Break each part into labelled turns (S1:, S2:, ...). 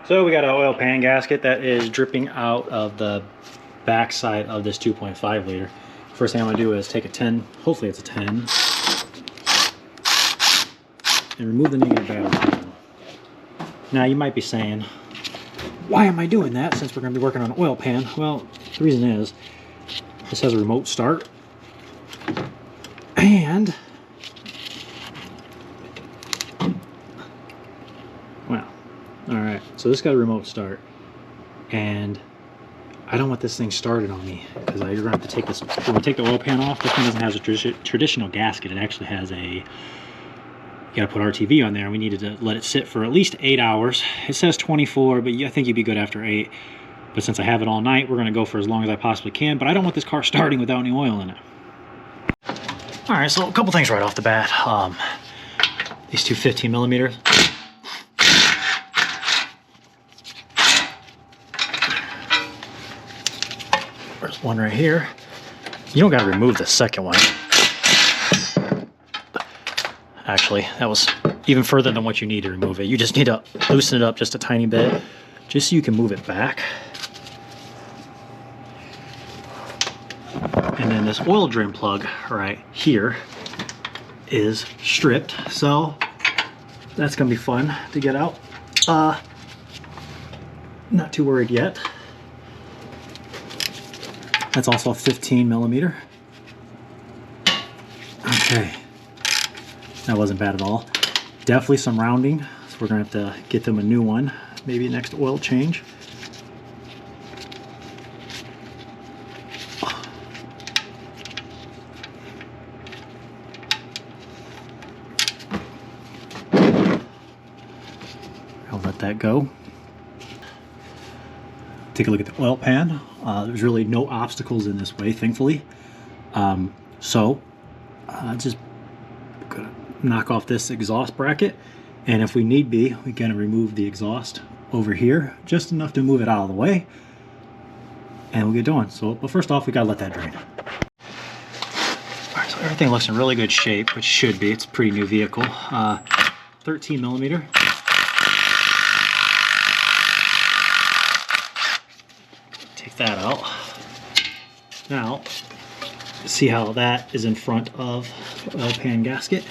S1: So we got an oil pan gasket that is dripping out of the back side of this 2.5 liter. First thing I'm gonna do is take a 10, hopefully it's a 10, and remove the negative battery. Now you might be saying, why am I doing that since we're gonna be working on an oil pan? Well, the reason is, this has a remote start, and well, all right, so this got a remote start, and I don't want this thing started on me because you're gonna have to take this, when we take the oil pan off, this one doesn't have a traditional gasket. It actually has a, you gotta put RTV on there, and we needed to let it sit for at least 8 hours. It says 24, but I think you'd be good after 8. But since I have it all night, we're gonna go for as long as I possibly can, but I don't want this car starting without any oil in it. All right, so a couple things right off the bat. These two 15 millimeters. There's one right here. You don't gotta remove the second one. Actually, that was even further than what you need to remove it. You just need to loosen it up just a tiny bit, just so you can move it back. And then this oil drain plug right here is stripped, so that's gonna be fun to get out. Not too worried yet. That's also a 15 millimeter. Okay, that wasn't bad at all. Definitely some rounding, so we're gonna have to get them a new one, maybe next oil change. I'll let that go. Take a look at the oil pan. There's really no obstacles in this way, thankfully. Just gonna knock off this exhaust bracket, and if we need be, we can remove the exhaust over here, just enough to move it out of the way, and we'll get going. So, but first off, we gotta let that drain. All right, so everything looks in really good shape, which should be. It's a pretty new vehicle. 13 millimeter. Take that out. Now, see how that is in front of the oil pan gasket.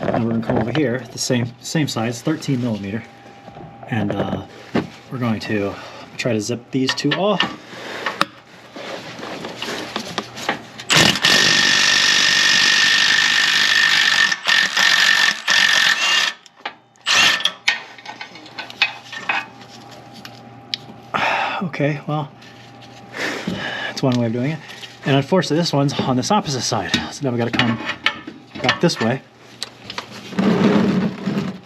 S1: And we're gonna come over here, the same size, 13 millimeter, and we're going to try to zip these two off. Okay, well, that's one way of doing it. And unfortunately, this one's on this opposite side. So now we gotta come back this way.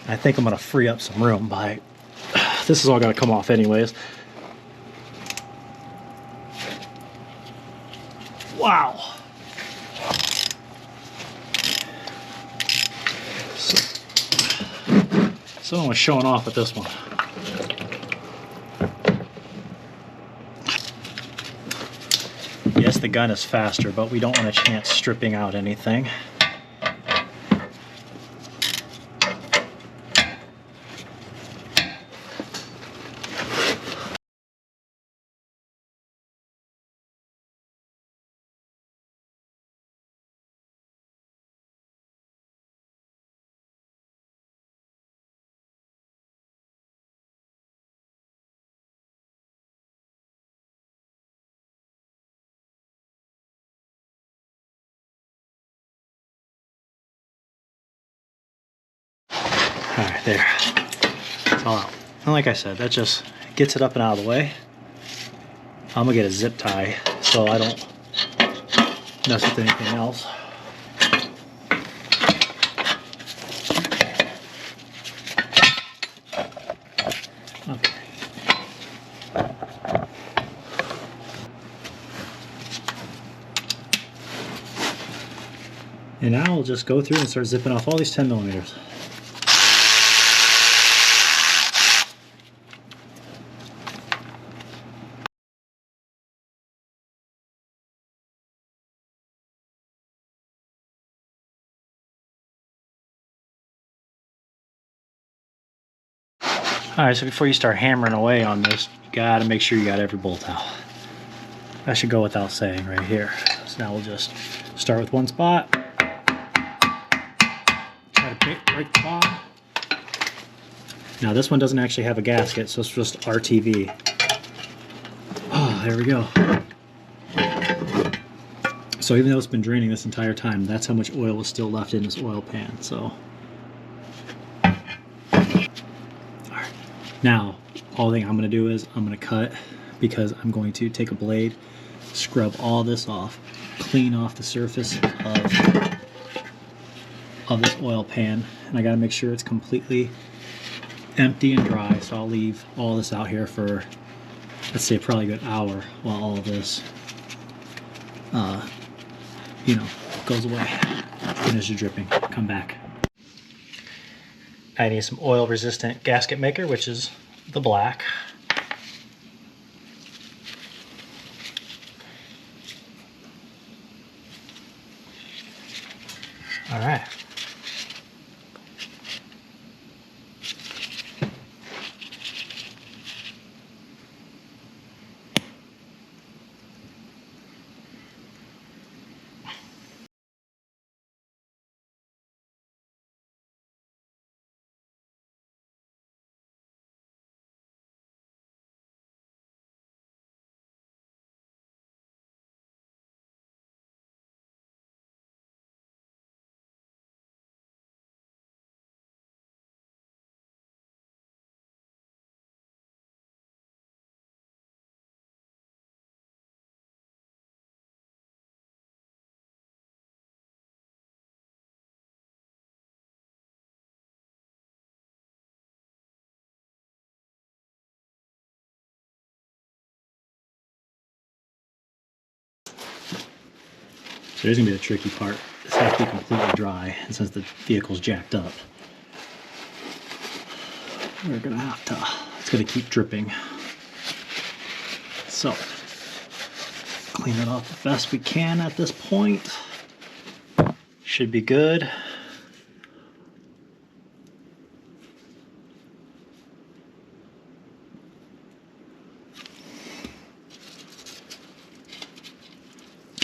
S1: I think I'm gonna free up some room by, this is all gotta come off anyways. Wow. Someone was showing off with this one. Yes, the gun is faster, but we don't want a chance stripping out anything. All right, there. It's all out. And like I said, that just gets it up and out of the way. I'm gonna get a zip tie so I don't mess with anything else. Okay. And now we'll just go through and start zipping off all these 10 millimeters. Alright, so before you start hammering away on this, you gotta make sure you got every bolt out. That should go without saying right here. So now we'll just start with one spot. Try to break the bottom. Now this one doesn't actually have a gasket, so it's just RTV. Oh, there we go. So even though it's been draining this entire time, that's how much oil was still left in this oil pan. So, all right. Now, all thing I'm going to do is I'm going to cut, because I'm going to take a blade, scrub all this off, clean off the surface of this oil pan, and I got to make sure it's completely empty and dry. So I'll leave all this out here for, let's say, probably a good hour while all of this you know, goes away, finishes dripping. Come back. I need some oil resistant gasket maker, which is the black. All right. So here's gonna be the tricky part. This has to be completely dry, and since the vehicle's jacked up, we're gonna have to, it's gonna keep dripping. So, clean it off the best we can at this point. Should be good.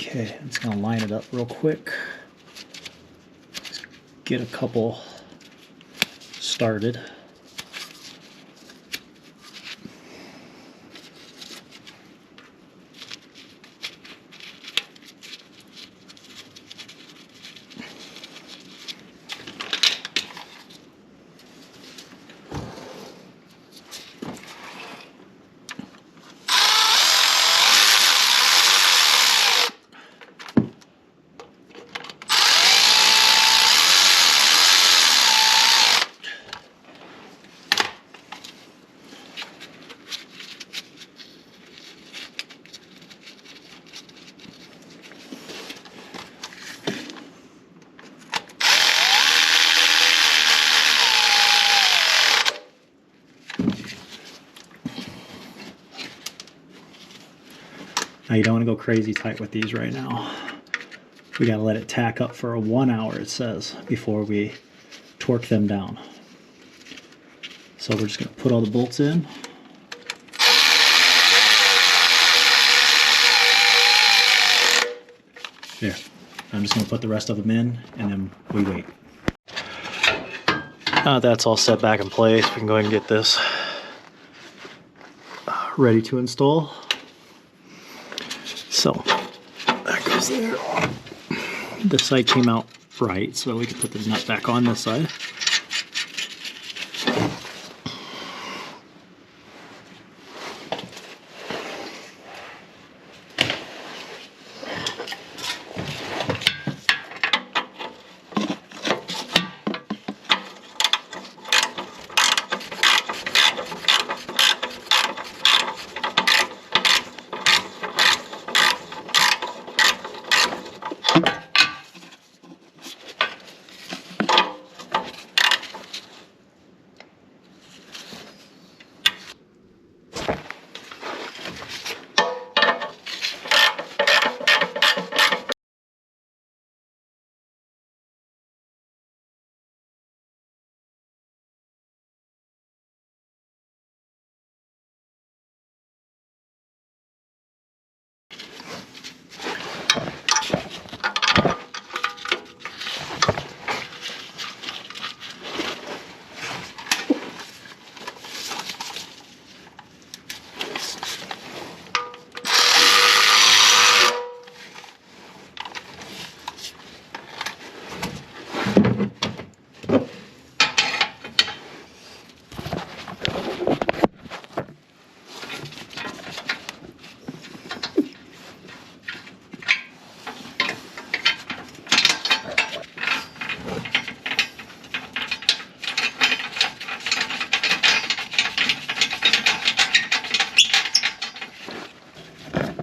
S1: Okay, I'm just gonna line it up real quick. Just get a couple started. Now you don't want to go crazy tight with these right now. We got to let it tack up for 1 hour, it says, before we torque them down. So we're just going to put all the bolts in. There. I'm just going to put the rest of them in, and then we wait. Now that's all set back in place, we can go ahead and get this ready to install. So that goes there. This side came out right, so we can put the nut back on this side.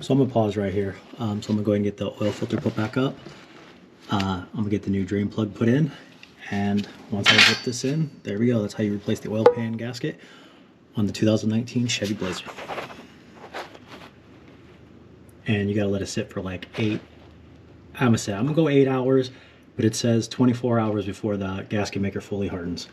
S1: So I'm gonna pause right here. So I'm gonna go ahead and get the oil filter put back up. I'm gonna get the new drain plug put in. And once I get this in, there we go. That's how you replace the oil pan gasket on the 2019 Chevy Blazer. And you gotta let it sit for like I'm gonna go 8 hours, but it says 24 hours before the gasket maker fully hardens.